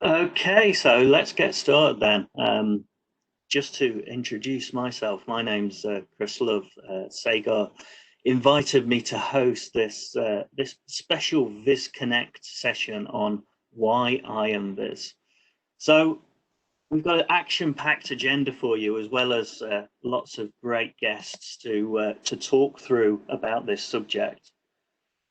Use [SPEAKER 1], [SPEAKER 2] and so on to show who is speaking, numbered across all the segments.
[SPEAKER 1] Okay, so let's get started then. Just to introduce myself, my name's Chris Love. Sagar invited me to host this special VizConnect session on why I am Viz. So we've got an action-packed agenda for you, as well as lots of great guests to talk through about this subject.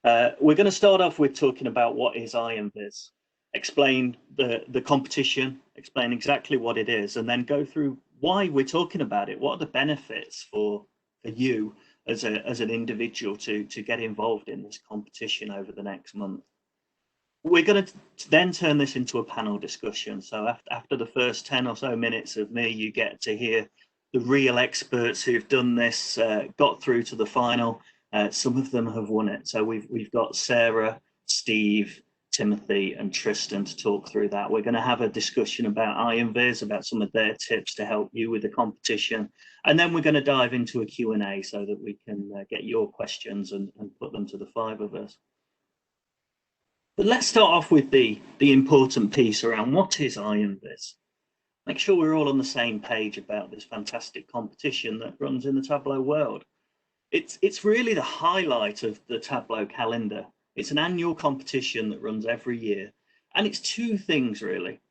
[SPEAKER 1] We're going to start off with talking about what is IronViz, explain the competition, explain exactly what it is, and then go through why we're talking about it. What are the benefits for you as an individual to get involved in this competition over the next month? We're going to then turn this into a panel discussion. So after the first 10 or so minutes of me, you get to hear the real experts who've done this, got through to the final. Some of them have won it. So we've got Sarah, Steve, Timothy, and Tristan to talk through that. We're going to have a discussion about IronViz, about some of their tips to help you with the competition. And then we're going to dive into a Q&A so that we can get your questions and put them to the five of us. But let's start off with the important piece around what is IronViz. Make sure we're all on the same page about this fantastic competition that runs in the Tableau world. It's really the highlight of the Tableau calendar. It's an annual competition that runs every year, and it's two things really.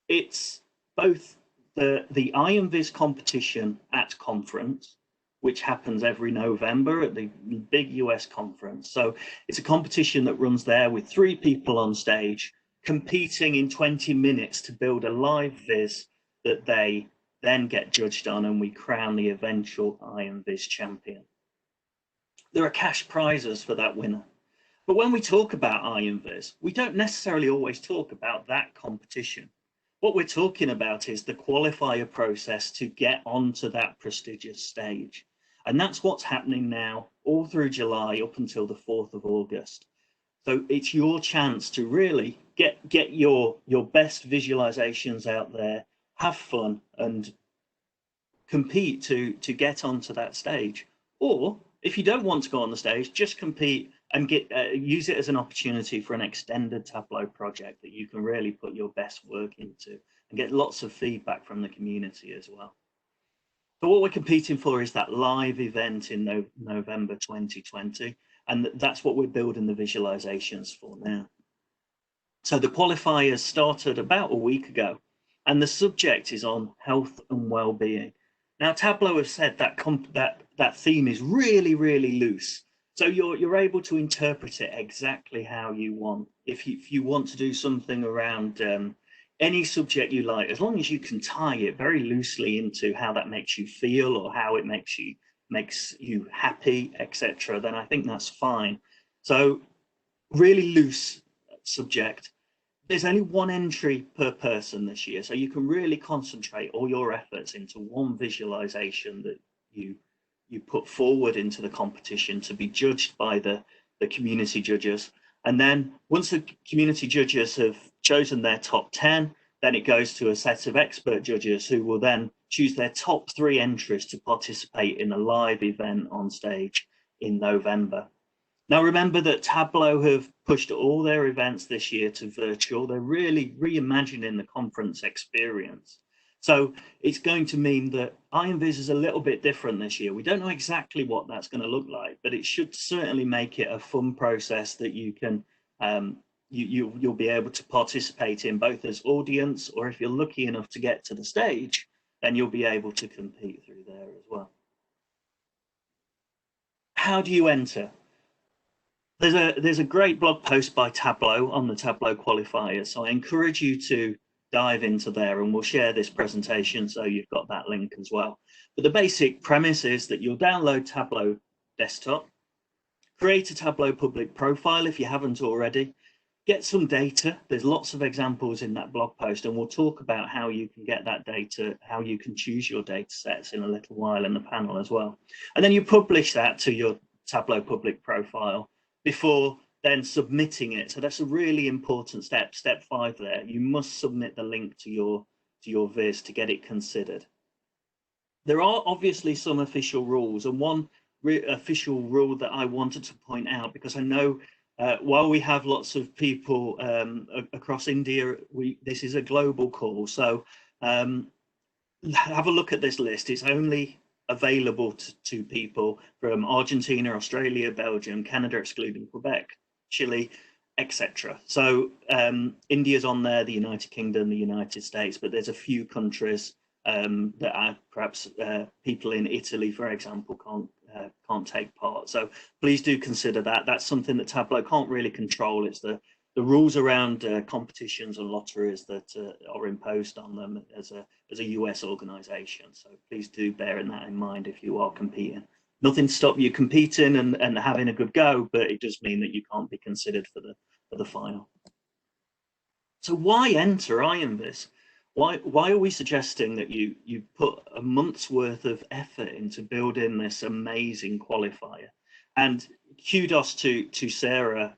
[SPEAKER 1] It's both the IronViz competition at conference, which happens every November at the big US conference. So it's a competition that runs there with 3 people on stage competing in 20 minutes to build a live viz that they then get judged on, and we crown the eventual IronViz champion. There are cash prizes for that winner. But when we talk about IronViz, we don't necessarily always talk about that competition. What we're talking about is the qualifier process to get onto that prestigious stage. And that's what's happening now all through July up until the 4th of August. So it's your chance to really get your best visualizations out there, have fun, and compete to get onto that stage. Or if you don't want to go on the stage, just compete and use it as an opportunity for an extended Tableau project that you can really put your best work into and get lots of feedback from the community as well. So what we're competing for is that live event in November 2020, and that's what we're building the visualizations for now. So the qualifiers started about a week ago, and the subject is on health and well-being. Now, Tableau have said that theme is really, really loose. So you're able to interpret it exactly how you want. If you want to do something around any subject you like, as long as you can tie it very loosely into how that makes you feel or how it makes you happy, etc., then I think that's fine. So really loose subject. There's only 1 entry per person this year, so you can really concentrate all your efforts into one visualization that you put forward into the competition to be judged by the community judges. And then once the community judges have chosen their top 10, then it goes to a set of expert judges who will then choose their top 3 entries to participate in a live event on stage in November. Now, remember that Tableau have pushed all their events this year to virtual. They're really reimagining the conference experience. So it's going to mean that IronViz is a little bit different this year. We don't know exactly what that's going to look like, but it should certainly make it a fun process that you can you'll be able to participate in both as audience, or if you're lucky enough to get to the stage, then you'll be able to compete through there as well. How do you enter? There's a great blog post by Tableau on the Tableau qualifiers, so I encourage you to dive into there, and we'll share this presentation so you've got that link as well. But the basic premise is that you'll download Tableau desktop, create a Tableau public profile if you haven't already, get some data. There's lots of examples in that blog post, and we'll talk about how you can get that data, how you can choose your data sets in a little while in the panel as well. And then you publish that to your Tableau public profile before then submitting it. So that's a really important step. Step 5 there. You must submit the link to your viz to get it considered. There are obviously some official rules, and one official rule that I wanted to point out, because I know While we have lots of people across India, this is a global call. So have a look at this list. It's only available to people from Argentina, Australia, Belgium, Canada, excluding Quebec, Chile, etc. So India's on there, the United Kingdom, the United States, but there's a few countries that are perhaps people in Italy, for example, can't take part. So please do consider that. That's something that Tableau can't really control. It's the rules around competitions and lotteries that are imposed on them as a US organization. So please do bear that in mind if you are competing. Nothing to stop you competing and having a good go, but it does mean that you can't be considered for the final. So why enter IAMVIS? Why are we suggesting that you put a month's worth of effort into building this amazing qualifier? And kudos to Sarah,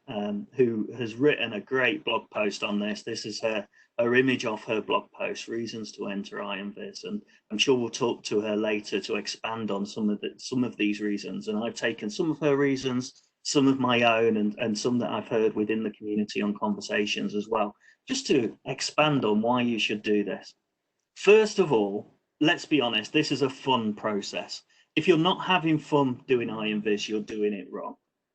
[SPEAKER 1] who has written a great blog post on this. This is her image of her blog post, Reasons to Enter IAMVIS, and I'm sure we'll talk to her later to expand on some of these reasons. And I've taken some of her reasons, some of my own, and some that I've heard within the community on conversations as well, just to expand on why you should do this. First of all, let's be honest, this is a fun process. If you're not having fun doing IAMVIS, you're doing it wrong,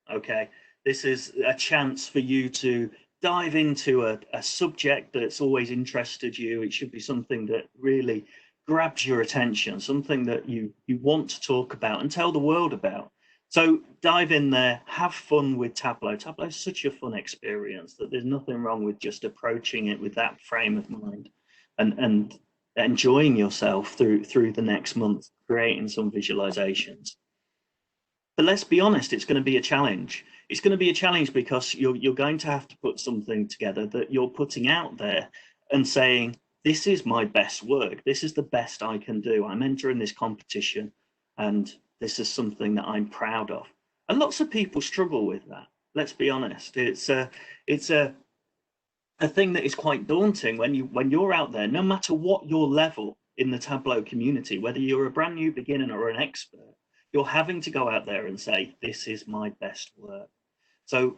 [SPEAKER 1] okay? This is a chance for you to dive into a subject that's always interested you. It should be something that really grabs your attention, something that you want to talk about and tell the world about. So dive in there, have fun with Tableau. Tableau is such a fun experience that there's nothing wrong with just approaching it with that frame of mind and enjoying yourself through the next month, creating some visualizations. But let's be honest, it's going to be a challenge. It's going to be a challenge because you're going to have to put something together that you're putting out there and saying, this is my best work. This is the best I can do. I'm entering this competition and this is something that I'm proud of. And lots of people struggle with that. Let's be honest. It's a thing that is quite daunting when you're out there, no matter what your level in the Tableau community, whether you're a brand new beginner or an expert, you're having to go out there and say, this is my best work. So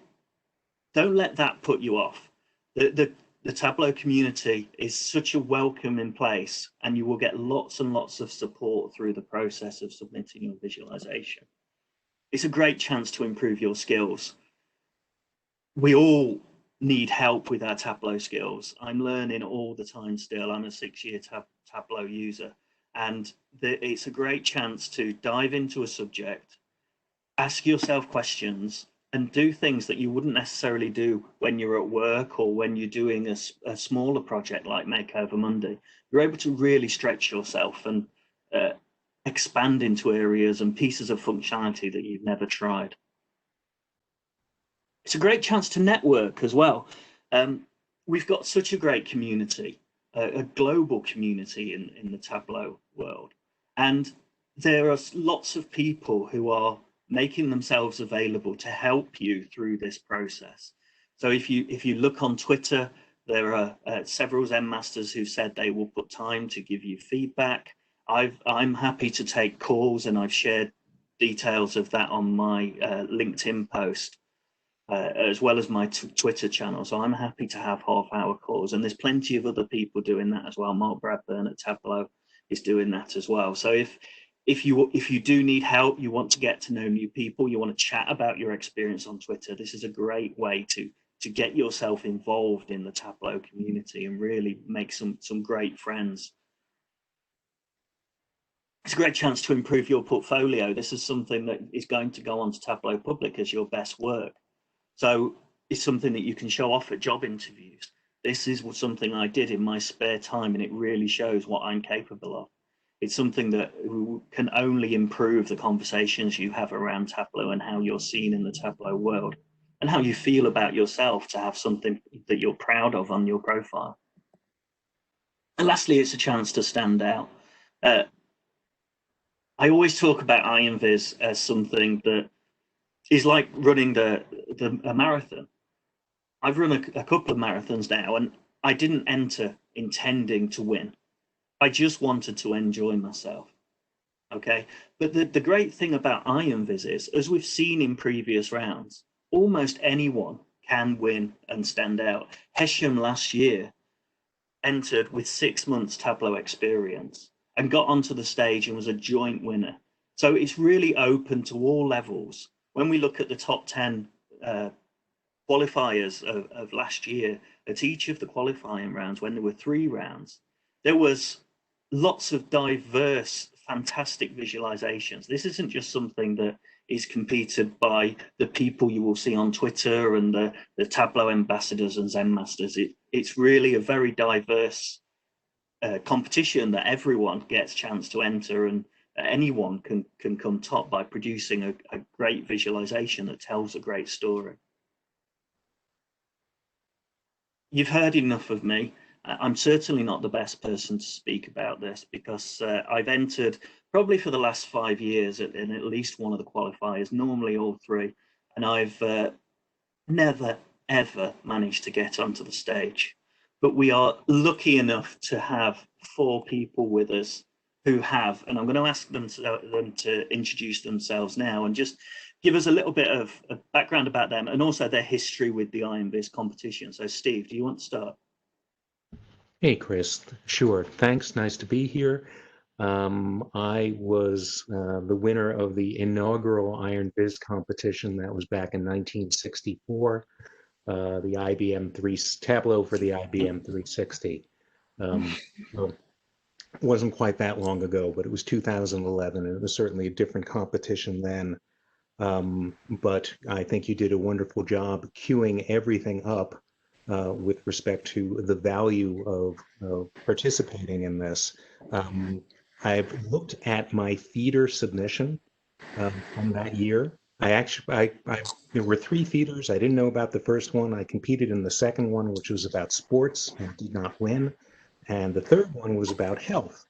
[SPEAKER 1] don't let that put you off. The Tableau community is such a welcoming place, and you will get lots and lots of support through the process of submitting your visualization. It's a great chance to improve your skills. We all need help with our Tableau skills. I'm learning all the time still. I'm a 6-year Tableau user, and it's a great chance to dive into a subject, ask yourself questions, and do things that you wouldn't necessarily do when you're at work or when you're doing a smaller project like Makeover Monday. You're able to really stretch yourself and expand into areas and pieces of functionality that you've never tried. It's a great chance to network as well. We've got such a great community, a global community in the Tableau world. And there are lots of people who are making themselves available to help you through this process. So if you look on Twitter, there are several Zen masters who said they will put time to give you feedback. I'm happy to take calls, and I've shared details of that on my LinkedIn post, as well as my Twitter channel. So I'm happy to have half-hour calls, and there's plenty of other people doing that as well. Mark Bradburn at Tableau is doing that as well. So if you do need help, you want to get to know new people, you want to chat about your experience on Twitter, this is a great way to get yourself involved in the Tableau community and really make some great friends. It's a great chance to improve your portfolio. This is something that is going to go onto Tableau Public as your best work. So it's something that you can show off at job interviews. This is something I did in my spare time, and it really shows what I'm capable of. It's something that can only improve the conversations you have around Tableau and how you're seen in the Tableau world and how you feel about yourself to have something that you're proud of on your profile. And lastly, it's a chance to stand out. I always talk about IAMVIS as something that is like running a marathon. I've run a couple of marathons now, and I didn't enter intending to win. I just wanted to enjoy myself, okay? But the great thing about IAMVIS is, as we've seen in previous rounds, almost anyone can win and stand out. Hesham last year entered with 6 months Tableau experience and got onto the stage and was a joint winner. So it's really open to all levels. When we look at the top 10 qualifiers of last year, at each of the qualifying rounds, when there were 3 rounds, there was lots of diverse, fantastic visualizations. This isn't just something that is competed by the people you will see on Twitter and the Tableau ambassadors and Zen masters. It's really a very diverse competition that everyone gets a chance to enter, and anyone can come top by producing a great visualization that tells a great story. You've heard enough of me. I'm certainly not the best person to speak about this because I've entered probably for the last 5 years in at least one of the qualifiers, normally all 3, and I've never, ever managed to get onto the stage. But we are lucky enough to have 4 people with us who have, and I'm going to ask them to introduce themselves now and just give us a little bit of background about them and also their history with the IronViz competition. So Steve, do you want to start?
[SPEAKER 2] Hey, Chris. Sure. Thanks. Nice to be here. I was the winner of the inaugural IronViz competition. That was back in 1964. The IBM Tableau for the IBM 360. So it wasn't quite that long ago, but it was 2011, and it was certainly a different competition then. But I think you did a wonderful job queuing everything up with respect to the value of participating in this. I've looked at my theater submission from that year. There were 3 theaters. I didn't know about the first one. I competed in the second one, which was about sports, and did not win. And the third one was about health.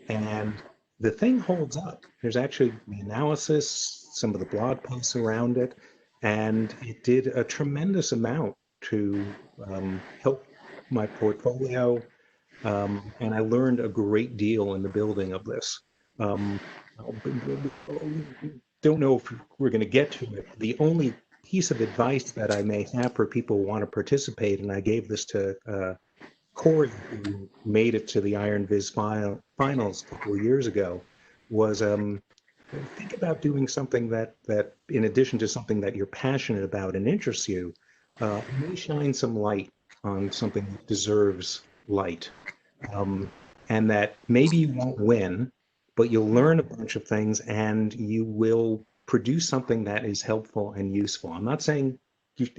[SPEAKER 2] And the thing holds up. There's actually the analysis, some of the blog posts around it, and it did a tremendous amount to help my portfolio, and I learned a great deal in the building of this. Don't know if we're going to get to it. The only piece of advice that I may have for people who want to participate, and I gave this to Corey, who made it to the IronViz finals a couple of years ago, was think about doing something that in addition to something that you're passionate about and interests you, may shine some light on something that deserves light. And that maybe you won't win, but you'll learn a bunch of things and you will produce something that is helpful and useful. I'm not saying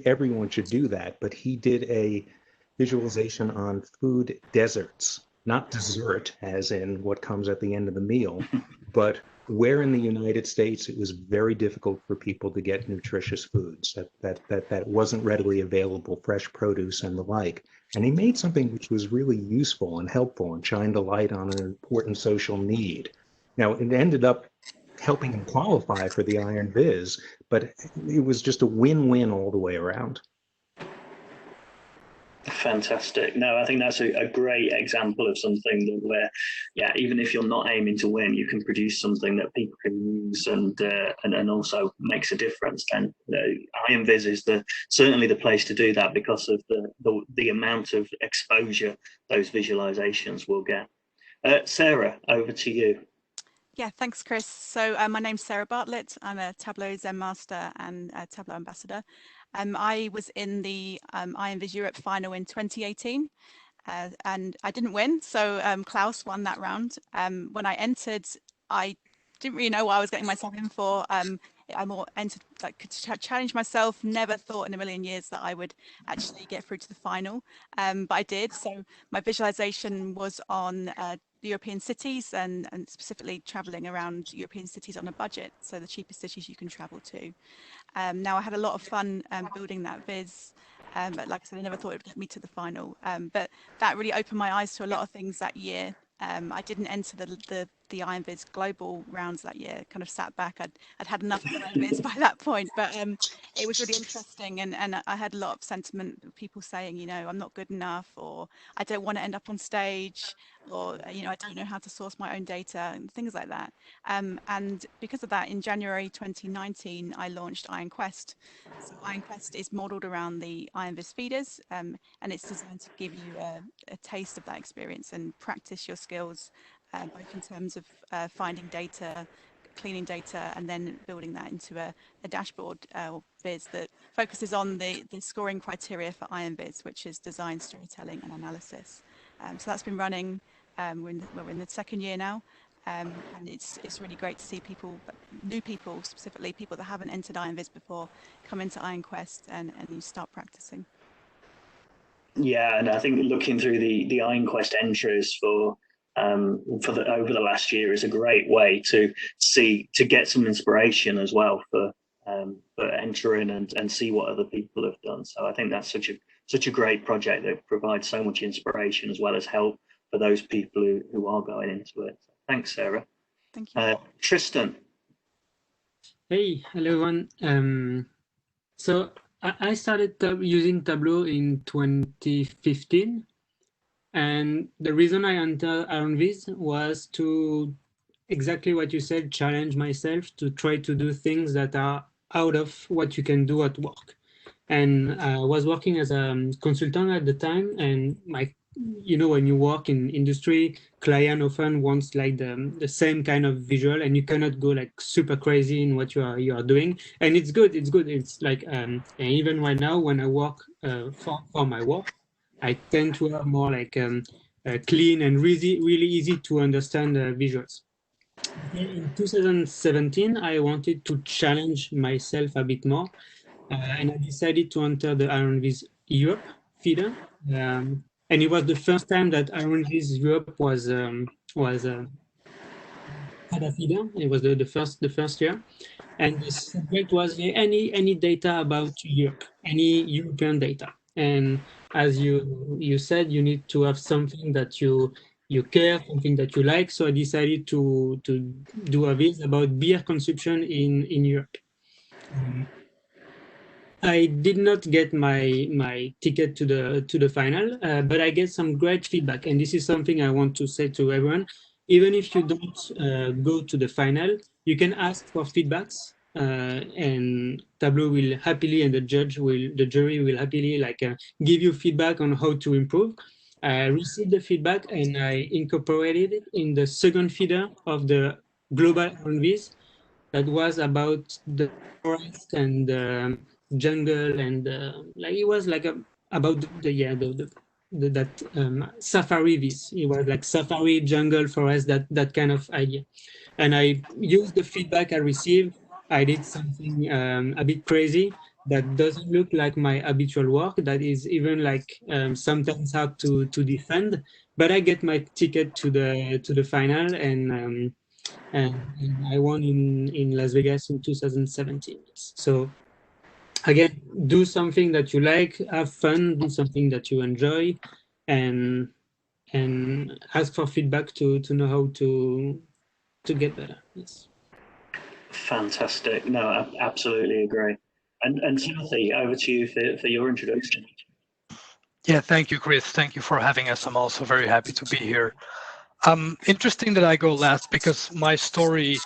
[SPEAKER 2] everyone should do that, but he did a visualization on food deserts, not dessert as in what comes at the end of the meal, but where in the United States it was very difficult for people to get nutritious foods, that wasn't readily available, fresh produce and the like. And he made something which was really useful and helpful and shined a light on an important social need. Now, it ended up helping him qualify for the IronViz, but it was just a win-win all the way around.
[SPEAKER 1] Fantastic. No, I think that's a great example of something that where, yeah, even if you're not aiming to win, you can produce something that people can use and also makes a difference. And IronViz is certainly the place to do that because of the amount of exposure those visualizations will get. Sarah, over to you.
[SPEAKER 3] Yeah, thanks, Chris. So my name's Sarah Bartlett. I'm a Tableau Zen Master and a Tableau Ambassador. I was in the IronViz Europe final in 2018, and I didn't win. So Klaus won that round. When I entered, I didn't really know what I was getting myself in for. I more entered to challenge myself. Never thought in a million years that I would actually get through to the final, but I did. So my visualization was on European cities and specifically traveling around European cities on a budget, so the cheapest cities you can travel to. Now I had a lot of fun building that viz, but like I said, I never thought it would get me to the final, but that really opened my eyes to a lot of things that year. I didn't enter the the IronViz global rounds that year. Kind of sat back. I'd had enough of IronViz by that point, but it was really interesting, and I had a lot of sentiment of people saying, you know, I'm not good enough, or I don't want to end up on stage, or you know, I don't know how to source my own data, and things like that. And because of that, in January 2019, I launched IronQuest. So IronQuest is modeled around the IronViz feeders, and it's designed to give you a taste of that experience and practice your skills, both in terms of finding data, cleaning data, and then building that into a dashboard or Viz that focuses on the scoring criteria for IronViz, which is design, storytelling, and analysis. So that's been running. We're in the second year now, and it's really great to see people, new people specifically, people that haven't entered IronViz before, come into IronQuest and you start practicing.
[SPEAKER 1] Yeah, and I think looking through the IronQuest entries for over the last year is a great way to get some inspiration as well for entering and see what other people have done. So I think that's such a great project that provides so much inspiration as well as help for those people who are going into it. So thanks, Sarah.
[SPEAKER 3] Thank you.
[SPEAKER 1] Tristan.
[SPEAKER 4] Hey, hello everyone. So I started using Tableau in 2015, and the reason I entered IronViz was to, exactly what you said, challenge myself to try to do things that are out of what you can do at work. And I was working as a consultant at the time, and when you work in industry, client often wants like the same kind of visual, and you cannot go like super crazy in what you are doing. And it's good. It's like and even right now when I work for my work, I tend to have more like clean and really easy to understand visuals. In 2017, I wanted to challenge myself a bit more, and I decided to enter the IronViz Europe feeder. And it was the first time that IronViz Europe had a feeder. It was the first year, and the subject was any data about Europe, any European data. And as you said, you need to have something that you care, something that you like. So I decided to do a viz about beer consumption in Europe. I did not get my ticket to the final, but I get some great feedback, and this is something I want to say to everyone. Even if you don't go to the final, you can ask for feedbacks, and Tableau will happily, and the jury will happily give you feedback on how to improve. I received the feedback and I incorporated it in the second feeder of the global IronViz that was about the forest and the jungle, and it was about that safari viz. It was like safari, jungle, forest, that kind of idea. And I used the feedback I received. I did something a bit crazy that doesn't look like my habitual work, that is even sometimes hard to defend, but I get my ticket to the final, and I won in Las Vegas in 2017. So again, do something that you like, have fun, do something that you enjoy, and ask for feedback to know how to get better. Yes.
[SPEAKER 1] Fantastic. No, I absolutely agree. And Timothy, over to you for your introduction.
[SPEAKER 5] Yeah, thank you, Chris. Thank you for having us. I'm also very happy to be here. Interesting that I go last because my story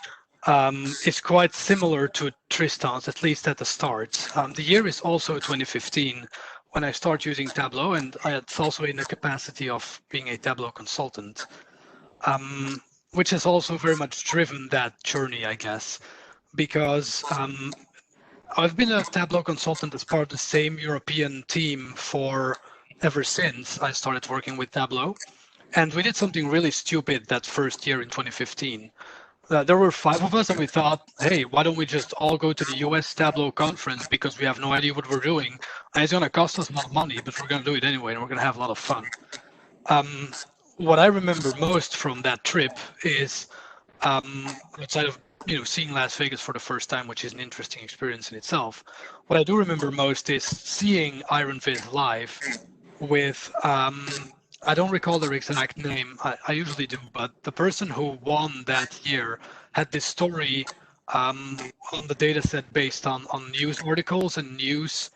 [SPEAKER 5] is quite similar to Tristan's, at least at the start. The year is also 2015 when I start using Tableau, and it's also in the capacity of being a Tableau consultant, which has also very much driven that journey, I guess, because I've been a Tableau consultant as part of the same European team ever since I started working with Tableau. And we did something really stupid that first year in 2015. There were 5 of us, and we thought, hey, why don't we just all go to the US Tableau conference, because we have no idea what we're doing. And it's going to cost us a lot of money, but we're going to do it anyway, and we're going to have a lot of fun. What I remember most from that trip is, outside of seeing Las Vegas for the first time, which is an interesting experience in itself, what I do remember most is seeing IronViz live with I don't recall their exact name. I usually do, but the person who won that year had this story on the data set based on news articles and news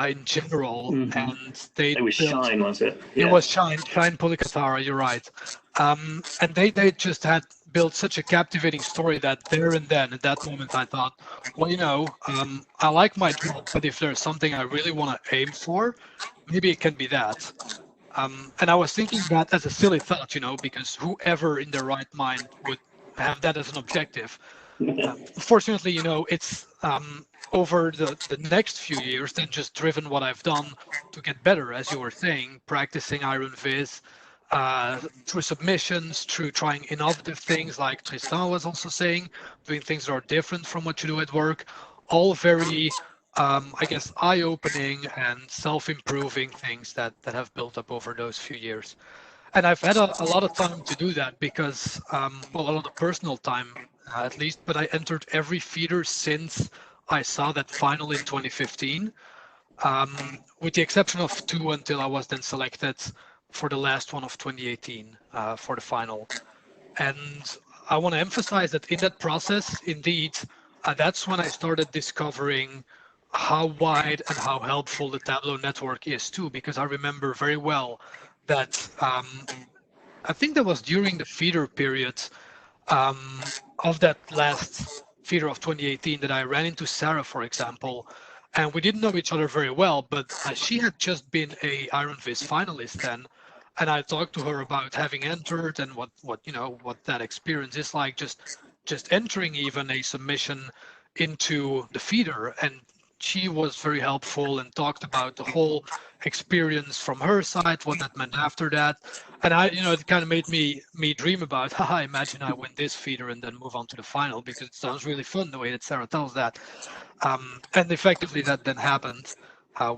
[SPEAKER 5] in general, and they
[SPEAKER 1] It was
[SPEAKER 5] built.
[SPEAKER 1] Shine, was it?
[SPEAKER 5] It was Shine Pulikatara, you're right. And they just had built such a captivating story that there and then, at that moment, I thought, well, you know, I like my job, but if there's something I really want to aim for, maybe it can be that. And I was thinking that as a silly thought, you know, because whoever in their right mind would have that as an objective. Fortunately, you know, it's over the next few years then just driven what I've done to get better, as you were saying, practicing Iron Viz through submissions, through trying innovative things like Tristan was also saying, doing things that are different from what you do at work, all very, I guess, eye-opening and self-improving things that have built up over those few years. And I've had a lot of time to do that because, well, a lot of personal time at least, but I entered every feeder since I saw that final in 2015, with the exception of 2 until I was then selected for the last one of 2018 for the final. And I want to emphasize that in that process, indeed, that's when I started discovering how wide and how helpful the Tableau network is too, because I remember very well that I think that was during the feeder period of that last feeder of 2018 that I ran into Sarah, for example, and we didn't know each other very well, but she had just been a Iron Viz finalist then, and I talked to her about having entered and what you know what that experience is like, just entering even a submission into the feeder, and she was very helpful and talked about the whole experience from her side, what that meant after that. And it kind of made me dream about, haha, imagine I win this feeder and then move on to the final, because it sounds really fun the way that Sarah tells that. And effectively that then happened,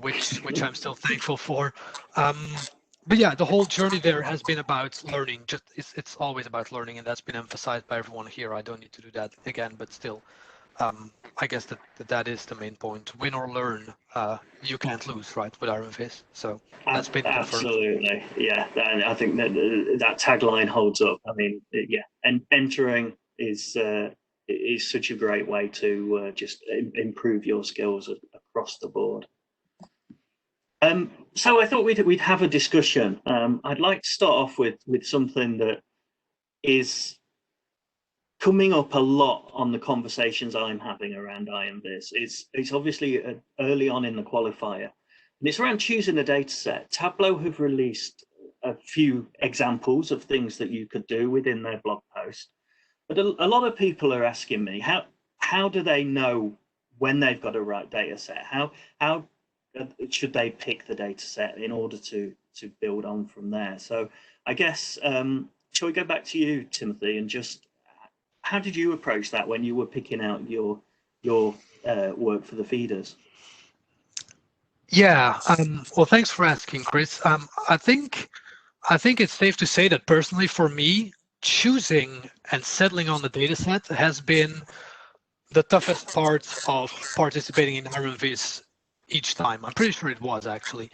[SPEAKER 5] which I'm still thankful for. But yeah, the whole journey there has been about learning. Just it's always about learning, and that's been emphasized by everyone here. I don't need to do that again, but still, I guess that is the main point. Win or learn, you can't lose, right, with Iron Viz. So that's been
[SPEAKER 1] absolutely, yeah. I think that tagline holds up. I mean, yeah, and entering is such a great way to just improve your skills across the board. So I thought we'd have a discussion. I'd like to start off with something that is coming up a lot on the conversations I'm having around Iron Viz. It's obviously early on in the qualifier, and it's around choosing a data set. Tableau have released a few examples of things that you could do within their blog post, but a lot of people are asking me, how do they know when they've got a right data set? How should they pick the data set in order to build on from there? So I guess, shall we go back to you, Timothy, and just how did you approach that when you were picking out your work for the feeders?
[SPEAKER 5] Yeah, well, thanks for asking, Chris. I think it's safe to say that personally, for me, choosing and settling on the data set has been the toughest part of participating in Iron Viz each time. I'm pretty sure it was actually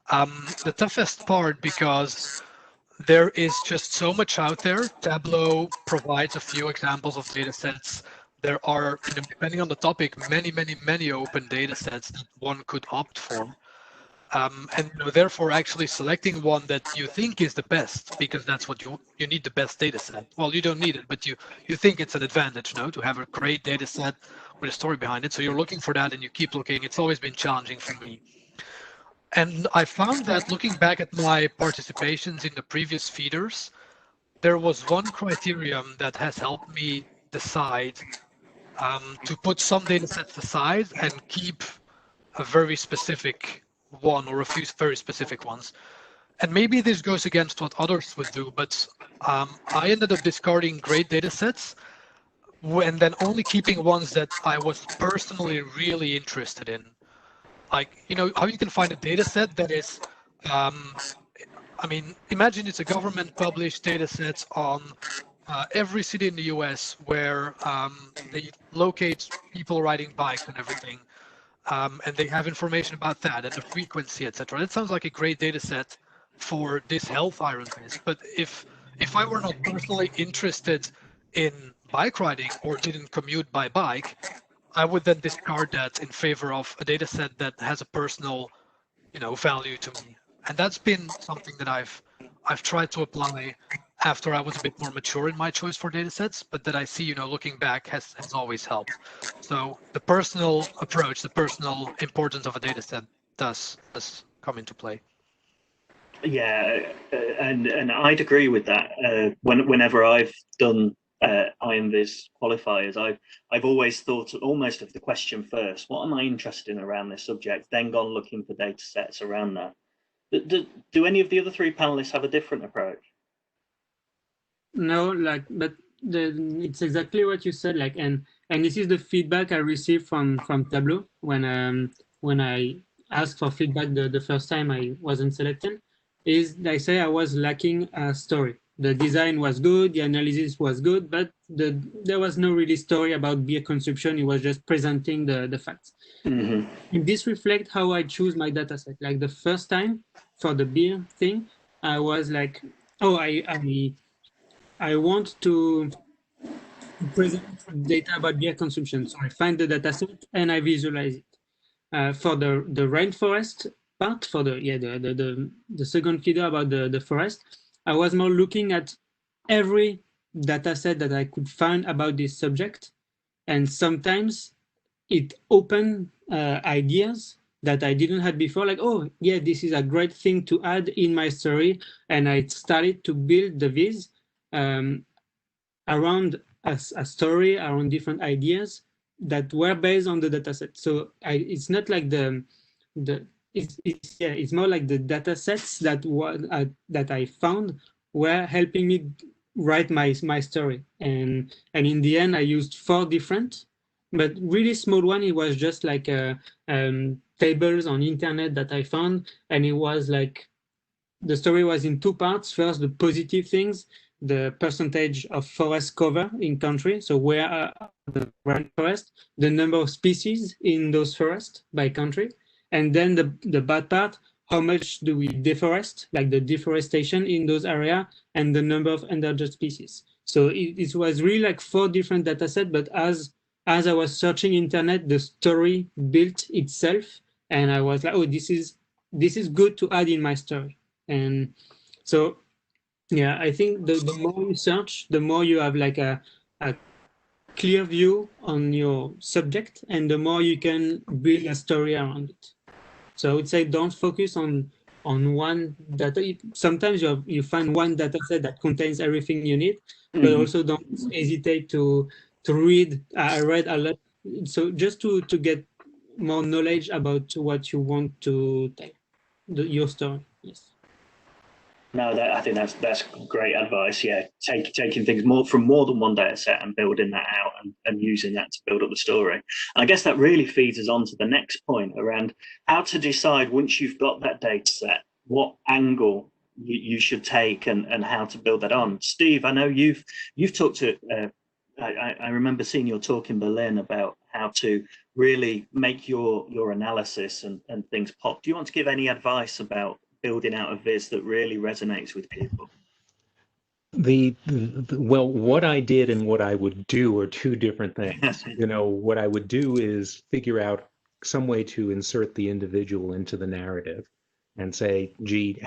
[SPEAKER 5] the toughest part because there is just so much out there. Tableau provides a few examples of data sets. There are, depending on the topic, many open data sets that one could opt for. And therefore actually selecting one that you think is the best, because that's what you need, the best data set. Well, you don't need it, but you think it's an advantage, to have a great data set with a story behind it. So you're looking for that and you keep looking. It's always been challenging for me. And I found that looking back at my participations in the previous feeders, there was one criterion that has helped me decide to put some data sets aside and keep a very specific one or a few very specific ones. And maybe this goes against what others would do, but I ended up discarding great data sets and then only keeping ones that I was personally really interested in. Like, how you can find a data set that is, I mean, imagine it's a government published data set on every city in the US where they locate people riding bikes and everything. And they have information about that and the frequency, etc. That sounds like a great data set for this health iron quiz. But if I were not personally interested in bike riding or didn't commute by bike, I would then discard that in favor of a data set that has a personal, value to me. And that's been something that I've tried to apply after I was a bit more mature in my choice for data sets, but that I see, looking back has always helped. So the personal approach, the personal importance of a data set does come into play.
[SPEAKER 1] Yeah, and I'd agree with that. Whenever I've done IronViz qualifiers, I've always thought almost of the question first. What am I interested in around this subject? Then gone looking for data sets around that. Do any of the other three panelists have a different approach?
[SPEAKER 4] No, but it's exactly what you said. And this is the feedback I received from Tableau when I asked for feedback the first time I wasn't selected. Is they say I was lacking a story. The design was good, the analysis was good, but there was no really story about beer consumption. It was just presenting the facts.
[SPEAKER 1] Mm-hmm.
[SPEAKER 4] And this reflects how I choose my data set. Like the first time for the beer thing, I was like, oh, I want to present data about beer consumption. So I find the data set and I visualize it. For the rainforest part, for the second feeder about the forest, I was more looking at every data set that I could find about this subject. And sometimes it opened ideas that I didn't have before, like, oh, yeah, this is a great thing to add in my story. And I started to build the Viz around a story, around different ideas that were based on the dataset. So it's not like it's more like the data sets that I found were helping me write my story. And in the end, I used 4 different, but really small one. It was just like tables on internet that I found, and it was like the story was in 2 parts. First, the positive things, the percentage of forest cover in country, so where are the rainforest, the number of species in those forests by country, and then the bad part, how much do we deforest, like the deforestation in those areas, and the number of endangered species. So it was really like 4 different data sets, but as I was searching internet, the story built itself, and I was like, oh, this is good to add in my story. And so, yeah, I think the more you search, the more you have like a clear view on your subject, and the more you can build a story around it. So I would say don't focus on one data. Sometimes you find one data set that contains everything you need, but also don't hesitate to read. I read a lot, so just to get more knowledge about what you want to tell, your story. Yes.
[SPEAKER 1] No, I think that's great advice. Yeah, taking things from more than one data set and building that out and using that to build up the story. And I guess that really feeds us on to the next point around how to decide, once you've got that data set, what angle you should take and how to build that on. Steve, I know you've talked to. I remember seeing your talk in Berlin about how to really make your analysis and things pop. Do you want to give any advice about building out a Viz that really resonates with people?
[SPEAKER 2] Well, what I did and what I would do are 2 different things. What I would do is figure out some way to insert the individual into the narrative and say, gee,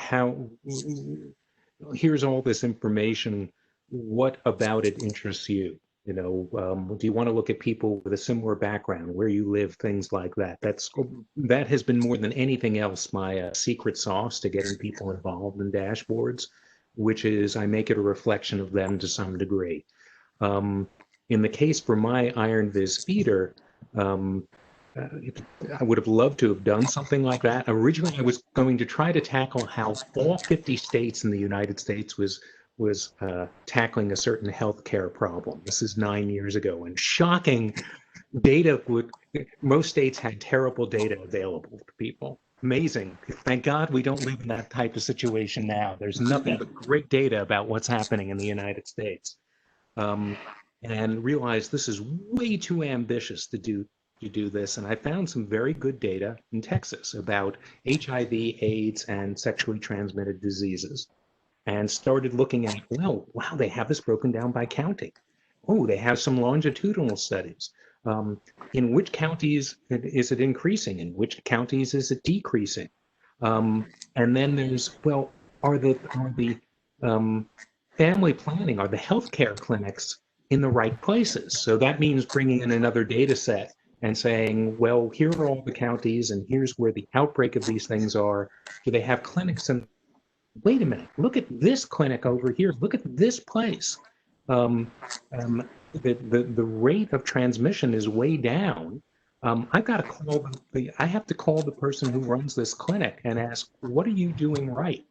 [SPEAKER 2] here's all this information. What about it interests you? Do you want to look at people with a similar background, where you live, things like that? That has been more than anything else my secret sauce to getting people involved in dashboards, which is I make it a reflection of them to some degree. In the case for my IronViz feeder, I would have loved to have done something like that. Originally, I was going to try to tackle how all 50 states in the United States was tackling a certain healthcare problem. This is 9 years ago, and shocking data most states had terrible data available to people. Amazing. Thank God we don't live in that type of situation now. There's nothing but great data about what's happening in the United States. And realized this is way too ambitious to do you do this, and I found some very good data in Texas about HIV, AIDS, and sexually transmitted diseases, and started looking at, well, wow, they have this broken down by county. Oh, they have some longitudinal studies. In which counties is it increasing? In which counties is it decreasing? And then there's, well, are the family planning, are the healthcare clinics in the right places? So that means bringing in another data set and saying, well, here are all the counties and here's where the outbreak of these things are. Do they have clinics? And wait a minute, look at this clinic over here. Look at this place. The rate of transmission is way down. I've got to call I have to call the person who runs this clinic and ask, what are you doing right?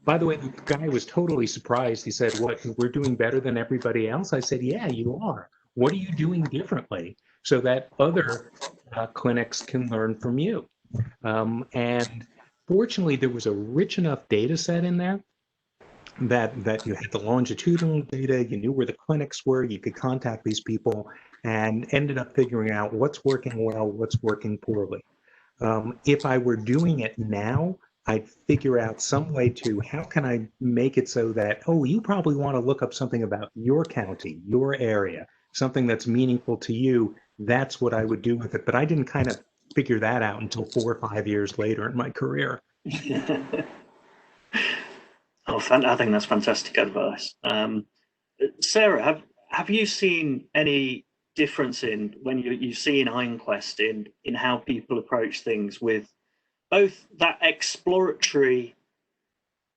[SPEAKER 2] By the way, the guy was totally surprised. He said, what, we're doing better than everybody else? I said, yeah, you are. What are you doing differently so that other clinics can learn from you? And fortunately, there was a rich enough data set in there that you had the longitudinal data, you knew where the clinics were, you could contact these people, and ended up figuring out what's working well, what's working poorly. If I were doing it now, I'd figure out some way to, how can I make it so that, oh, you probably want to look up something about your county, your area, something that's meaningful to you. That's what I would do with it. But I didn't kind of figure that out until 4 or 5 years later in my career.
[SPEAKER 1] Oh, I think that's fantastic advice. Sarah, have you seen any difference in when you see in IronQuest in how people approach things with both that exploratory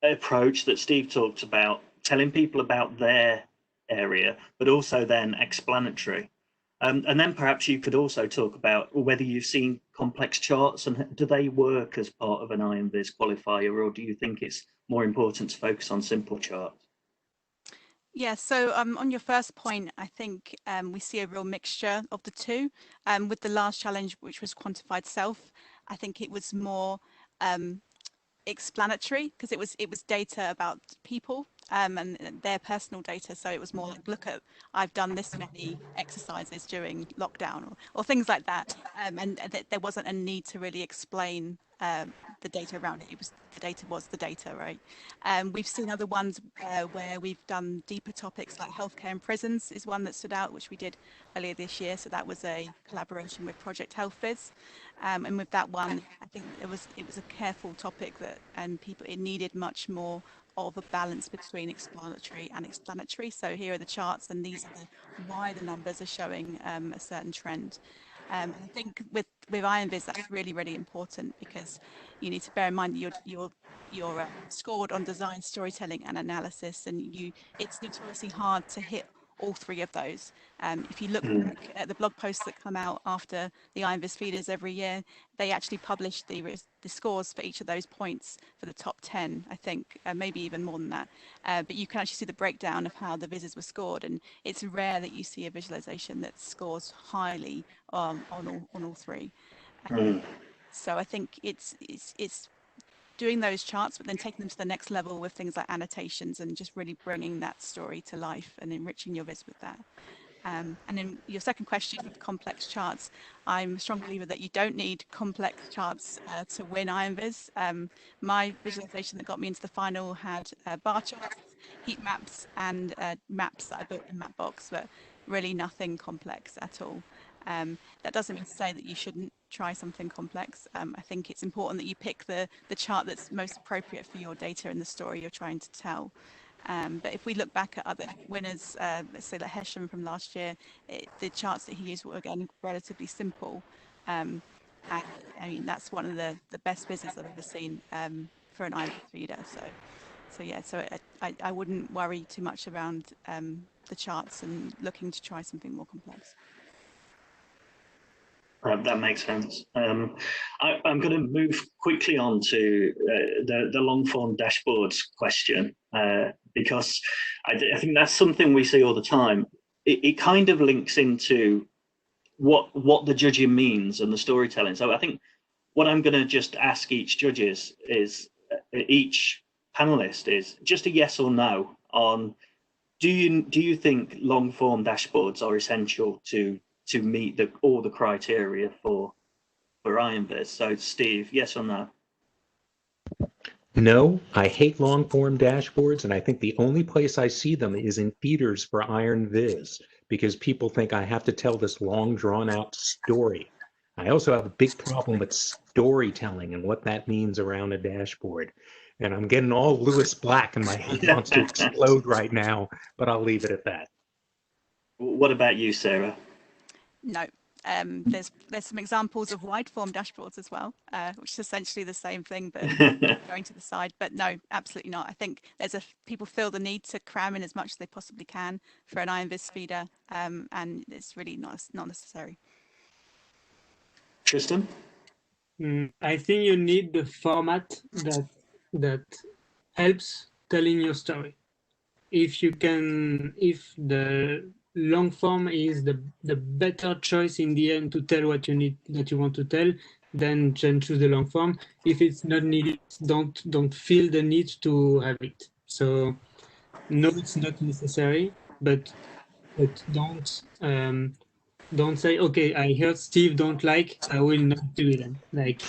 [SPEAKER 1] approach that Steve talked about, telling people about their area, but also then explanatory? And then perhaps you could also talk about whether you've seen complex charts and do they work as part of an IronViz qualifier, or do you think it's more important to focus on simple charts?
[SPEAKER 3] Yeah, so on your first point, I think we see a real mixture of the two. With the last challenge, which was quantified self, I think it was more explanatory because it was data about people and their personal data. So it was more like, look at, I've done this many exercises during lockdown or things like that. And there wasn't a need to really explain the data around it. The data was the data, right? We've seen other ones where we've done deeper topics like healthcare and prisons is one that stood out, which we did earlier this year. So that was a collaboration with Project HealthViz. And with that one, I think it was a careful topic that it needed much more of a balance between explanatory and explanatory. So here are the charts, and these are why the numbers are showing a certain trend. I think with IronViz, that's really, really important because you need to bear in mind that you're scored on design, storytelling, and analysis, and it's notoriously hard to hit all three of those. If you look back at the blog posts that come out after the IronViz feeders every year, they actually publish the scores for each of those points for the top 10, I think, maybe even more than that. But you can actually see the breakdown of how the vizzes were scored, and it's rare that you see a visualization that scores highly on all three. So I think it's doing those charts, but then taking them to the next level with things like annotations and just really bringing that story to life and enriching your viz with that. And then your second question with complex charts, I'm a strong believer that you don't need complex charts to win IronViz. My visualization that got me into the final had bar charts, heat maps, and maps that I built in Mapbox, but really nothing complex at all. That doesn't mean to say that you shouldn't try something complex. I think it's important that you pick the chart that's most appropriate for your data and the story you're trying to tell. But if we look back at other winners, let's say like Hesham from last year, the charts that he used were again relatively simple. And I mean, that's one of the best business I've ever seen for an IronViz feeder. So yeah, so I wouldn't worry too much around the charts and looking to try something more complex.
[SPEAKER 1] That makes sense. I'm going to move quickly on to the long form dashboards question because I think that's something we see all the time. It kind of links into what the judging means and the storytelling. So I think what I'm going to just ask each judge is each panelist is just a yes or no on do you think long form dashboards are essential to to meet all the criteria for IronViz. So Steve, yes or no?
[SPEAKER 2] No, I hate long form dashboards, and I think the only place I see them is in feeders for IronViz, because people think I have to tell this long drawn out story. I also have a big problem with storytelling and what that means around a dashboard. And I'm getting all Lewis Black and my head wants to explode right now, but I'll leave it at that.
[SPEAKER 1] What about you, Sarah?
[SPEAKER 3] No. There's some examples of wide form dashboards as well, which is essentially the same thing, but going to the side. But no, absolutely not. I think people feel the need to cram in as much as they possibly can for an IronViz feeder, and it's really not necessary.
[SPEAKER 1] Tristan?
[SPEAKER 4] I think you need the format that helps telling your story. If the long form is the better choice in the end to tell what you want to tell, then choose the long form. If it's not needed, don't feel the need to have it. So no, it's not necessary, but don't say, okay, I heard Steve don't like, I will not do it then. Like,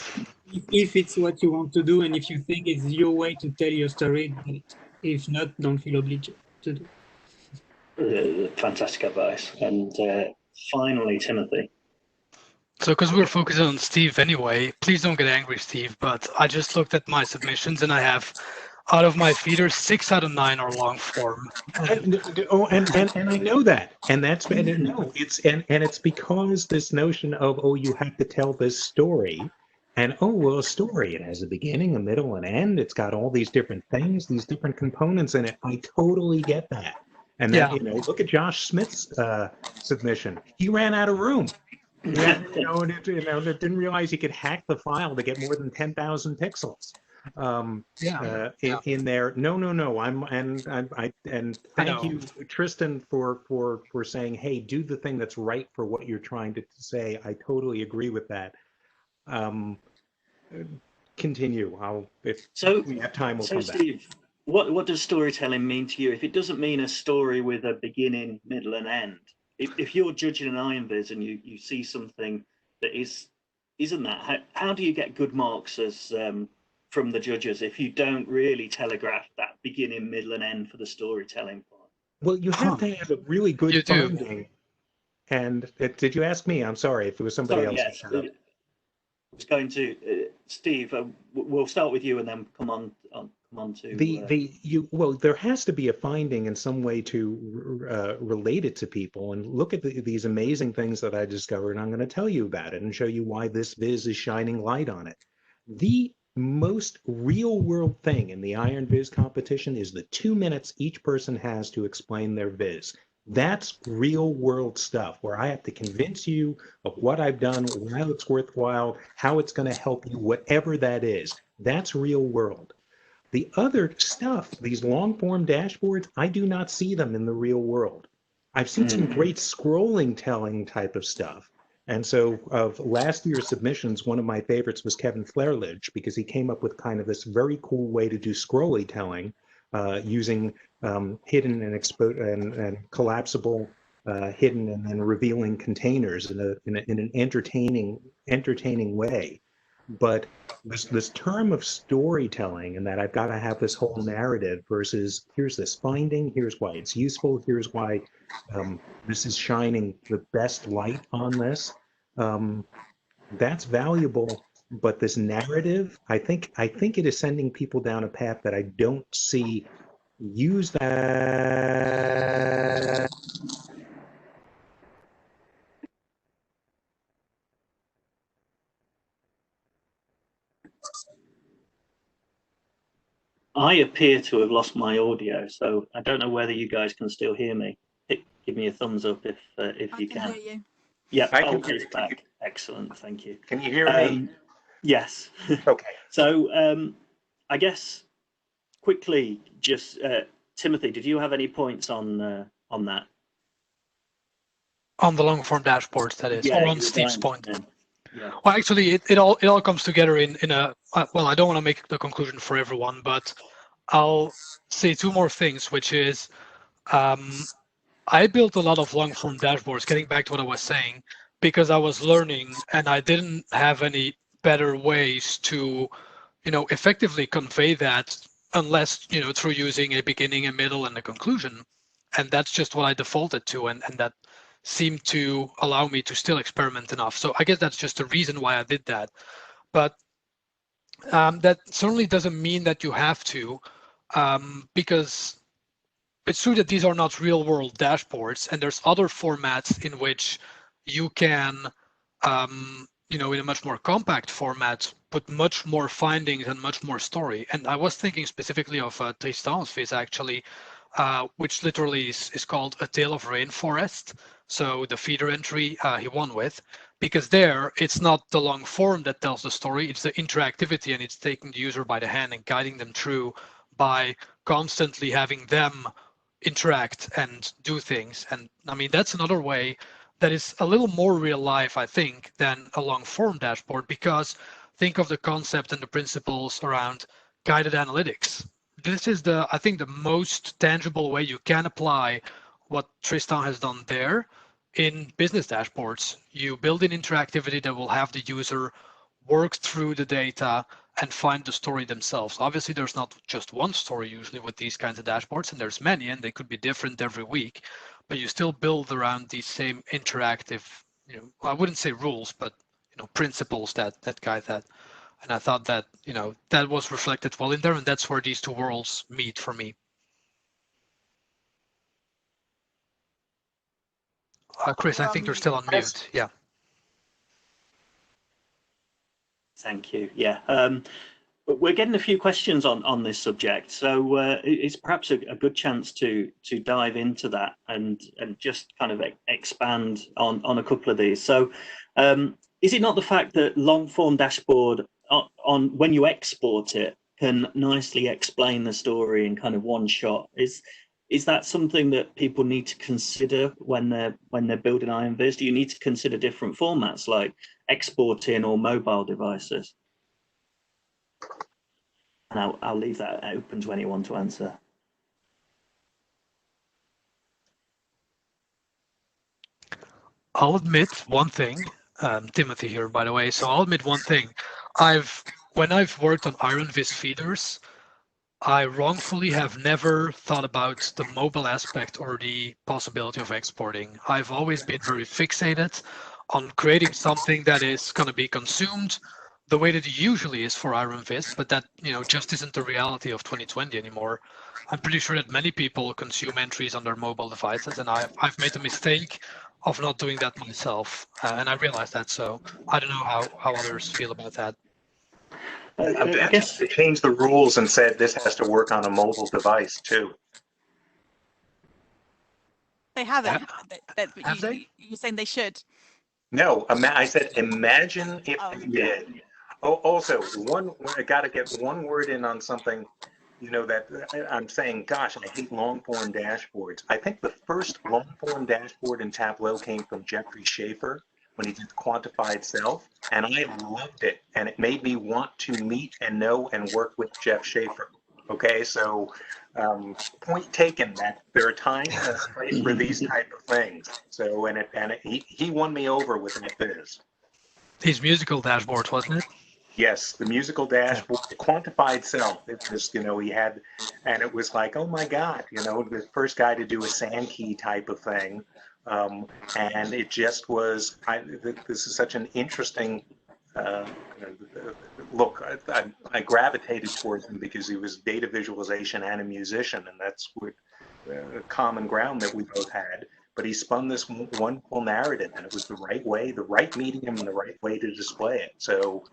[SPEAKER 4] if it's what you want to do and if you think it's your way to tell your story, do it. If not, don't feel obliged to do.
[SPEAKER 1] Fantastic advice. And finally, Timothy.
[SPEAKER 5] So because we're focusing on Steve anyway, please don't get angry, Steve, but I just looked at my submissions and I have, out of my feeders, 6 out of 9 are long form.
[SPEAKER 2] And I know that, and it's because this notion of, oh, you have to tell this story, and oh, well, a story, it has a beginning, a middle, and end. It's got all these different things, these different components in it. I totally get that. And then, look at Josh Smith's submission. He ran out of room. Yeah, didn't realize he could hack the file to get more than 10,000 pixels. In there. No. Thank you, Tristan, for saying, hey, do the thing that's right for what you're trying to say. I totally agree with that. Continue. If we have time, we'll come back.
[SPEAKER 1] Steve, what does storytelling mean to you? If it doesn't mean a story with a beginning, middle, and end, if you're judging an IronViz and you see something that isn't that, how do you get good marks as from the judges if you don't really telegraph that beginning, middle, and end for the storytelling part?
[SPEAKER 2] Well, you have to have a really good finding. And did you ask me? I'm sorry if it was somebody else.
[SPEAKER 1] Yes. I was going to Steve. We'll start with you and then come on to
[SPEAKER 2] well, there has to be a finding in some way to relate it to people and look at these amazing things that I discovered. And I'm going to tell you about it and show you why this viz is shining light on it. The most real world thing in the IronViz competition is the 2 minutes each person has to explain their viz. That's real world stuff where I have to convince you of what I've done, why it's worthwhile, how it's going to help you, whatever that is. That's real world. The other stuff, these long form dashboards, I do not see them in the real world. I've seen some great scrolling telling type of stuff. And so of last year's submissions, one of my favorites was Kevin Flairledge, because he came up with kind of this very cool way to do scrolly telling using hidden and collapsible hidden and then revealing containers in an entertaining way. But this term of storytelling and that I've got to have this whole narrative versus here's this finding, here's why it's useful, here's why this is shining the best light on this. That's valuable, but this narrative, I think it is sending people down a path that I don't see use that.
[SPEAKER 1] I appear to have lost my audio, so I don't know whether you guys can still hear me. Give me a thumbs up if you can.
[SPEAKER 3] I can hear you.
[SPEAKER 1] Yeah, it's back. Excellent, thank you.
[SPEAKER 2] Can you hear me?
[SPEAKER 1] Yes.
[SPEAKER 2] Okay.
[SPEAKER 1] So I guess quickly, just Timothy, did you have any points on that?
[SPEAKER 5] On the long form dashboards, that is, or on Steve's point.
[SPEAKER 1] Yeah.
[SPEAKER 5] Well, actually, it all comes together in a well. I don't want to make the conclusion for everyone, but I'll say 2 more things, which is I built a lot of long-form dashboards, getting back to what I was saying, because I was learning and I didn't have any better ways to, effectively convey that unless, through using a beginning, a middle, and a conclusion. And that's just what I defaulted to, and that seemed to allow me to still experiment enough. So I guess that's just the reason why I did that. But that certainly doesn't mean that you have to, because it's true that these are not real world dashboards, and there's other formats in which you can, in a much more compact format, put much more findings and much more story. And I was thinking specifically of Tristan's Viz actually, which literally is called A Tale of Rainforest. So the feeder entry he won with, because there it's not the long form that tells the story, it's the interactivity, and it's taking the user by the hand and guiding them through by constantly having them interact and do things. And I mean, that's another way that is a little more real life, I think, than a long form dashboard, because think of the concept and the principles around guided analytics. This is I think the most tangible way you can apply what Tristan has done there in business dashboards. You build in interactivity that will have the user work through the data and find the story themselves. Obviously, there's not just one story usually with these kinds of dashboards, and there's many, and they could be different every week, but you still build around these same interactive, I wouldn't say rules, but principles that guide that. And I thought that, that was reflected well in there, and that's where these two worlds meet for me. Chris, I think you're still on mute. Yeah.
[SPEAKER 1] Thank you. Yeah. We're getting a few questions on this subject, so it's perhaps a good chance to dive into that and just kind of expand on a couple of these. So is it not the fact that long form dashboard on when you export it can nicely explain the story in kind of one shot? Is that something that people need to consider when they're building IronViz? Do you need to consider different formats like exporting or mobile devices? And I'll leave that open to anyone to answer.
[SPEAKER 5] I'll admit one thing, Timothy here, by the way. So I'll admit one thing. When I've worked on IronViz feeders, I wrongfully have never thought about the mobile aspect or the possibility of exporting. I've always been very fixated on creating something that is going to be consumed the way that it usually is for IronViz, but that just isn't the reality of 2020 anymore. I'm pretty sure that many people consume entries on their mobile devices, and I've made the mistake of not doing that myself, and I realize that. So I don't know how others feel about that.
[SPEAKER 2] I guess they changed the rules and said this has to work on a mobile device too.
[SPEAKER 3] They haven't.
[SPEAKER 5] Have they?
[SPEAKER 3] You're saying they should?
[SPEAKER 2] No, I said imagine if they did. Oh, also, I got to get one word in on something, that I'm saying, gosh, I hate long-form dashboards. I think the first long-form dashboard in Tableau came from Jeffrey Schaefer when he did quantified self, and I loved it, and it made me want to meet and know and work with Jeff Schaefer. Okay, so point taken that there are times and a place for these type of things. So he won me over with Viz.
[SPEAKER 5] His musical dashboard, wasn't it?
[SPEAKER 2] Yes, the musical dashboard, the quantified self. It was, he had, and it was like, oh my God, the first guy to do a Sankey type of thing. And it just was, this is such an interesting look. I gravitated towards him because he was data visualization and a musician, and that's what a common ground that we both had. But he spun this wonderful narrative, and it was the right way, the right medium, and the right way to display it. So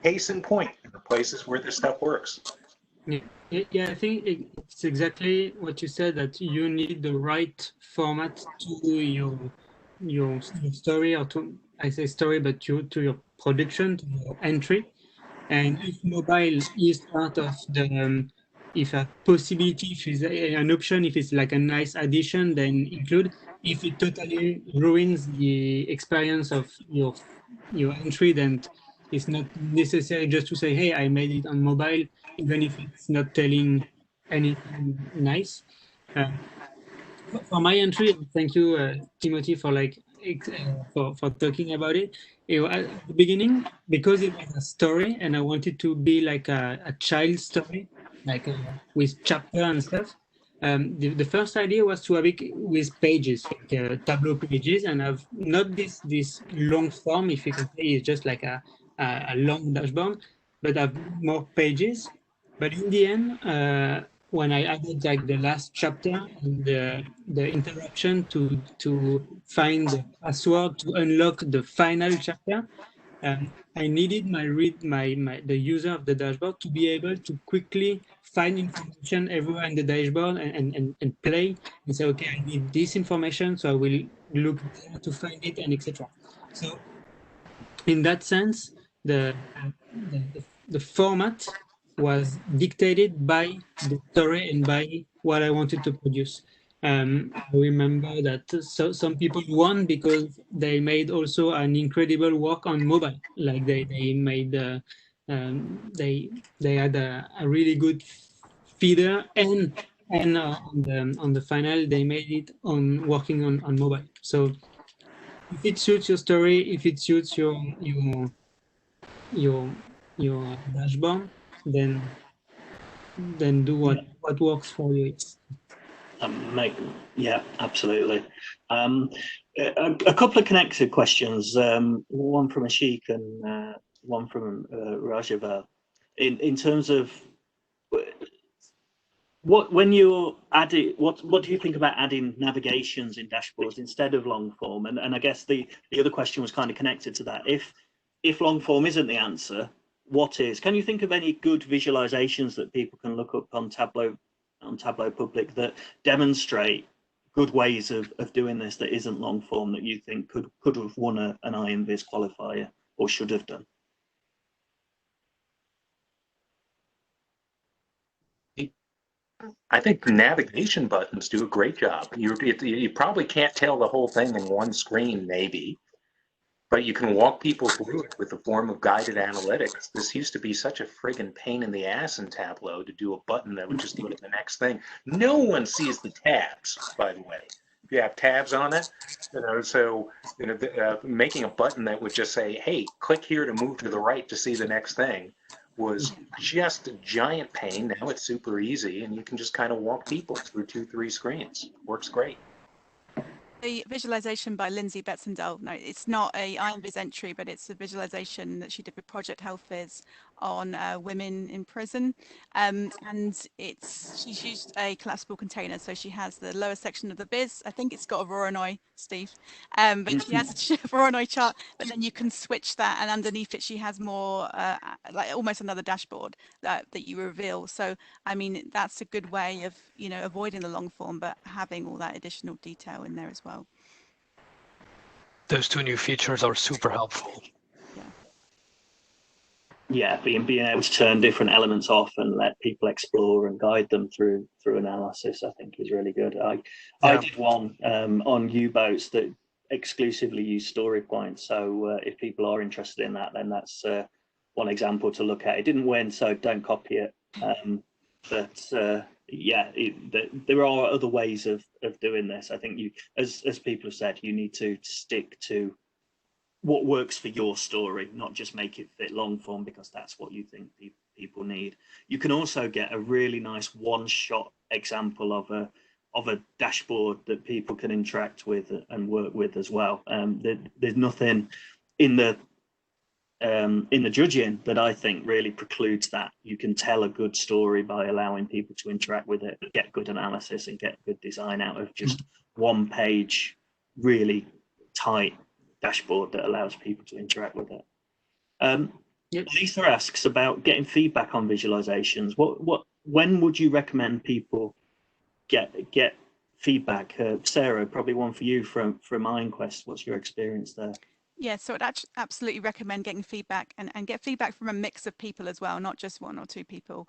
[SPEAKER 2] case in point, the places where this stuff works.
[SPEAKER 4] Yeah, I think it's exactly what you said, that you need the right format to your story, or to, I say story, but to your production, to your entry. And if mobile is part of the, if a possibility, if it's an option, if it's like a nice addition, then include. If it totally ruins the experience of your entry, then it's not necessary just to say, hey, I made it on mobile, even if it's not telling anything nice. for my entry, thank you, Timothy, for for talking about it. At the beginning, because it was a story, and I wanted to be like a child story, like with chapter and stuff. The first idea was to have it with pages, like Tableau pages, and have not this long form, if you can say, it's just like a long dashboard, but have more pages. But in the end, when I added like the last chapter and the interaction to find the password to unlock the final chapter, I needed the user of the dashboard to be able to quickly find information everywhere in the dashboard and play and say, okay, I need this information, so I will look there to find it, and etc. So in that sense, the format was dictated by the story and by what I wanted to produce. I remember that some people won because they made also an incredible work on mobile. Like they made they had a really good feeder, and on the final they made it on working on mobile. So if it suits your story, if it suits your dashboard, then do what works for you.
[SPEAKER 1] Yeah, absolutely. A couple of connected questions. One from Ashik and one from Rajavel. In terms of when you're adding, what do you think about adding navigations in dashboards instead of long form? And I guess the other question was kind of connected to that. If long form isn't the answer, what is? Can you think of any good visualizations that people can look up on Tableau Public that demonstrate good ways of doing this that isn't long form that you think could have won an IronViz qualifier or should have done?
[SPEAKER 2] I think navigation buttons do a great job. You probably can't tell the whole thing in one screen, maybe, but you can walk people through it with a form of guided analytics. This used to be such a friggin' pain in the ass in Tableau to do a button that would just go to the next thing. No one sees the tabs, by the way. If you have tabs on it, making a button that would just say, hey, click here to move to the right to see the next thing was just a giant pain. Now it's super easy, and you can just kind of walk people through 2-3 screens. Works great.
[SPEAKER 3] The visualization by Lindsay Betzendahl, no, it's not a IronViz entry, but it's a visualization that she did with Project HealthViz on women in prison. And she's used a collapsible container. So she has the lower section of the Viz. I think it's got a Voronoi, Steve. But she has a Voronoi chart, but then you can switch that. And underneath it, she has more like almost another dashboard that you reveal. So, I mean, that's a good way of, avoiding the long form, but having all that additional detail in there as well.
[SPEAKER 5] Those two new features are super helpful.
[SPEAKER 1] Yeah, being able to turn different elements off and let people explore and guide them through analysis, I think is really good. I did one on U-boats that exclusively use story points. So if people are interested in that, then that's one example to look at. It didn't win, so don't copy it. There are other ways of doing this. I think as people have said, you need to stick to what works for your story, not just make it fit long form because that's what you think people need. You can also get a really nice one-shot example of a dashboard that people can interact with and work with as well. There's nothing in the judging that I think really precludes that. You can tell a good story by allowing people to interact with it, get good analysis and get good design out of just one page, really tight dashboard that allows people to interact with it. Lisa asks about getting feedback on visualizations. When would you recommend people get feedback? Sarah, probably one for you from IronQuest. What's your experience there?
[SPEAKER 3] Yeah, so I'd absolutely recommend getting feedback and get feedback from a mix of people as well, not just one or two people,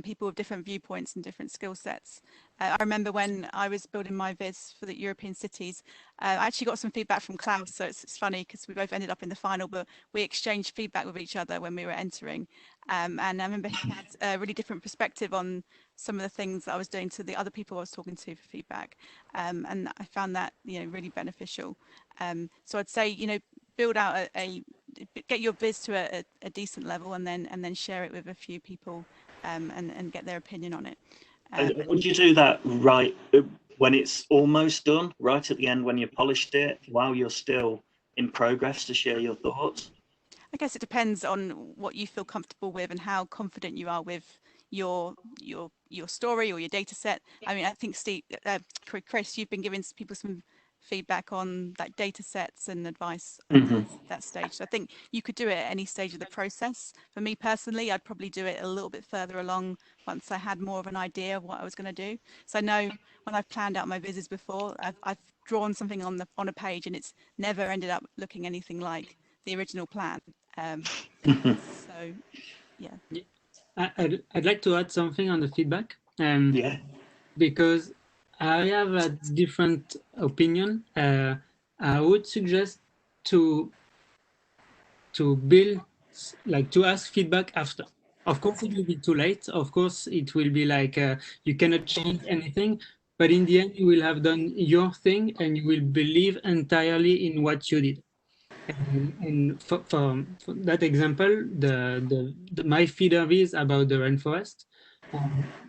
[SPEAKER 3] people with different viewpoints and different skill sets. I remember when I was building my Viz for the European cities, I actually got some feedback from Klaus, so it's funny because we both ended up in the final, but we exchanged feedback with each other when we were entering. And I remember he had a really different perspective on some of the things that I was doing to the other people I was talking to for feedback, and I found that really beneficial. So I'd say build out get your viz to a decent level, and then share it with a few people, and get their opinion on it.
[SPEAKER 1] Would you do that right when it's almost done, right at the end when you polished it, while you're still in progress, to share your thoughts?
[SPEAKER 3] I guess it depends on what you feel comfortable with and how confident you are with your story or your data set. I mean, I think Chris, you've been giving people some feedback on like data sets and advice at that stage. So I think you could do it at any stage of the process. For me personally, I'd probably do it a little bit further along once I had more of an idea of what I was going to do. So I know when I've planned out my vizzes before, I've drawn something on a page, and it's never ended up looking anything like the original plan. So yeah.
[SPEAKER 4] I'd like to add something on the feedback.
[SPEAKER 1] Yeah.
[SPEAKER 4] Because I have a different opinion. I would suggest to build, like, to ask feedback after. Of course, it will be too late. Of course, it will be like you cannot change anything. But in the end, you will have done your thing, and you will believe entirely in what you did. And for that example, my feeder is about the rainforest.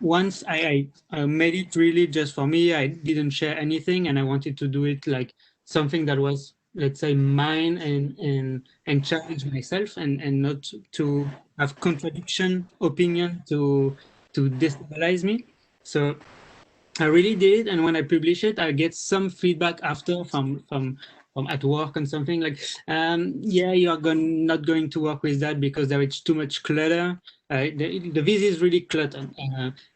[SPEAKER 4] Once I made it really just for me. I didn't share anything, and I wanted to do it like something that was, let's say, mine, and challenge myself, and not to have contradiction opinion to destabilize me. So I really did it, and when I publish it, I get some feedback after from at work and something like, yeah, you are not going to work with that because there is too much clutter. The viz is really cluttered,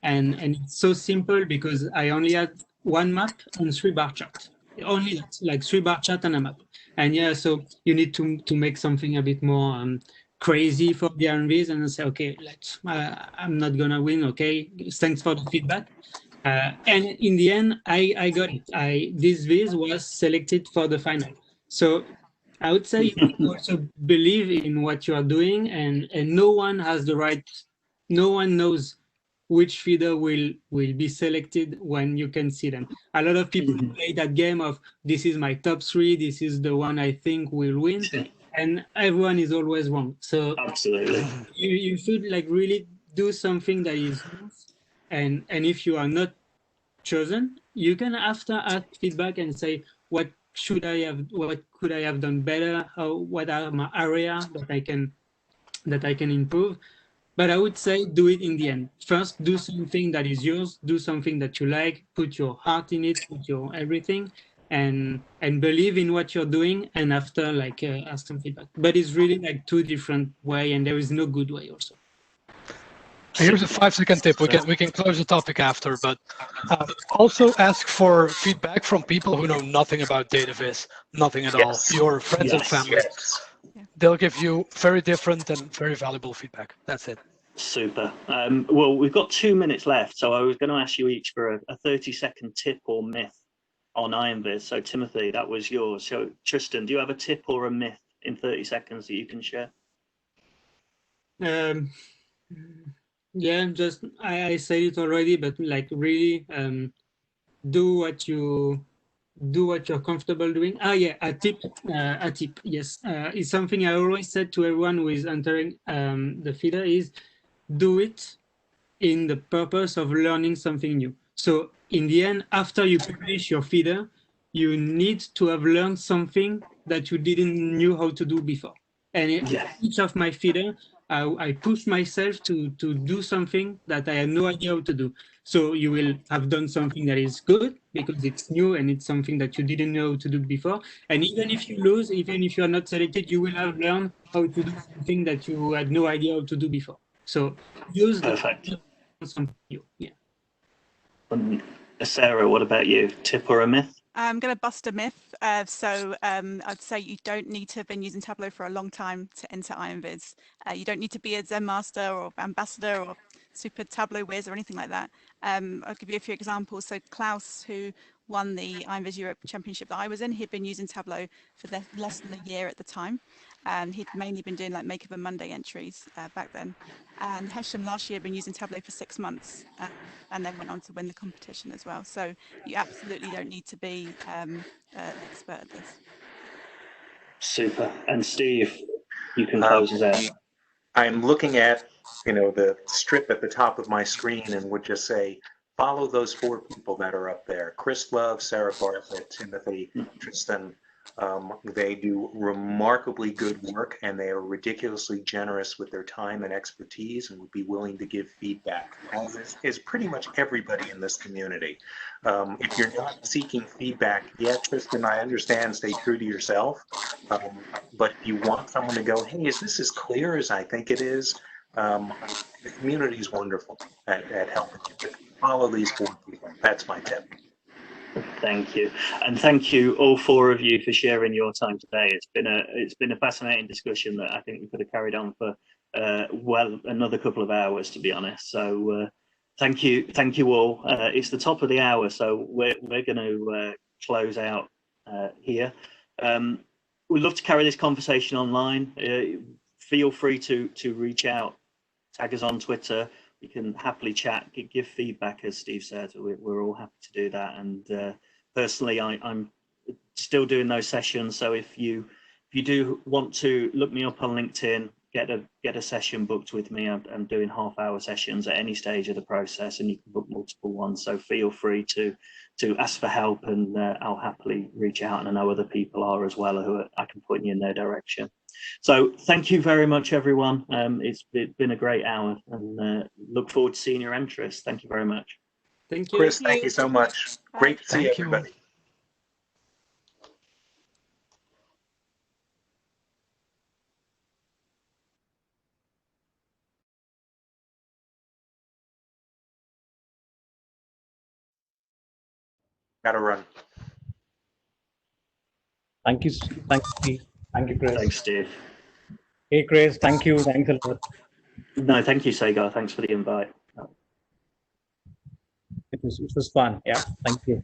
[SPEAKER 4] and it's so simple because I only had one map and 3 bar chart. Only that, like 3 bar chart and a map. And yeah, so you need to make something a bit more crazy for the RNVs, and say, okay, I'm not gonna win. Okay, thanks for the feedback. And in the end, I got it. This viz was selected for the final. So I would say you also believe in what you are doing, and no one has the right, no one knows which feeder will be selected when you can see them. A lot of people play that game of, this is my top 3, this is the one I think will win, and everyone is always wrong. So
[SPEAKER 1] absolutely,
[SPEAKER 4] you should like really do something that is yours. And if you are not chosen, you can after ask feedback and say, what could I have done better? What are my areas that I can improve? But I would say do it in the end. First, do something that is yours, do something that you like, put your heart in it, put your everything, and believe in what you're doing, and after ask some feedback. But it's really like 2 different ways, and there is no good way also.
[SPEAKER 5] Here's a 5-second tip. We can close the topic after, but also ask for feedback from people who know nothing about data viz, nothing at all. Your friends and family. They'll give you very different and very valuable feedback. That's it.
[SPEAKER 1] Super. Well, we've got 2 minutes left, so I was going to ask you each for a 30-second tip or myth on IronViz. So Timothy, that was yours. So Tristan, do you have a tip or a myth in 30 seconds that you can share?
[SPEAKER 4] Yeah, just I said it already, but like really do what you're comfortable doing. Yeah, a tip, yes, it's something I always said to everyone who is entering the feeder is, do it in the purpose of learning something new. So in the end, after you publish your feeder, you need to have learned something that you didn't know how to do before. And each of my feeder, I push myself to do something that I had no idea how to do. So you will have done something that is good because it's new and it's something that you didn't know how to do before. And even if you lose, even if you are not selected, you will have learned how to do something that you had no idea how to do before. So use something new. Yeah.
[SPEAKER 1] Sarah, what about you? Tip or a myth?
[SPEAKER 3] I'm going to bust a myth. I'd say you don't need to have been using Tableau for a long time to enter IronViz. You don't need to be a Zen Master or Ambassador or Super Tableau Whiz or anything like that. I'll give you a few examples. So Klaus, who won the IronViz Europe Championship that I was in. He'd been using Tableau for less than a year at the time, and he'd mainly been doing like Makeup and Monday entries back then. And Hesham last year had been using Tableau for 6 months, and then went on to win the competition as well. So you absolutely don't need to be an expert at this.
[SPEAKER 1] Super. And Steve, you can close us out.
[SPEAKER 2] I'm looking at, the strip at the top of my screen and would just say, follow those 4 people that are up there. Chris Love, Sarah Bartlett, Timothy, Tristan. They do remarkably good work, and they are ridiculously generous with their time and expertise and would be willing to give feedback, as is pretty much everybody in this community. If you're not seeking feedback yet, Tristan, I understand, stay true to yourself. But if you want someone to go, hey, is this as clear as I think it is? The community is wonderful at helping you. Follow these 4 people. That's my tip.
[SPEAKER 1] Thank you, and thank you all 4 of you for sharing your time today. It's been a fascinating discussion that I think we could have carried on for well another couple of hours, to be honest. So thank you all. It's the top of the hour, so we're going to close out here. We'd love to carry this conversation online. Feel free to reach out, tag us on Twitter. We can happily chat, give feedback, as Steve said. We're all happy to do that. And personally, I'm still doing those sessions. So if you do want to look me up on LinkedIn, get a session booked with me. I'm doing half-hour sessions at any stage of the process, and you can book multiple ones. So feel free to ask for help, and I'll happily reach out. And I know other people are as well who I can point you in their direction. So thank you very much, everyone. It's been a great hour, and look forward to seeing your interest. Thank you very much.
[SPEAKER 4] Thank you.
[SPEAKER 2] Chris, thank you so much. Great to see everybody. Gotta run.
[SPEAKER 6] Thank you, Steve. Thank you, Chris.
[SPEAKER 1] Thanks, Steve.
[SPEAKER 6] Hey, Chris, thank you. Thanks a lot.
[SPEAKER 1] No, thank you, Sagar. Thanks for the invite.
[SPEAKER 6] It was fun. Yeah, thank you.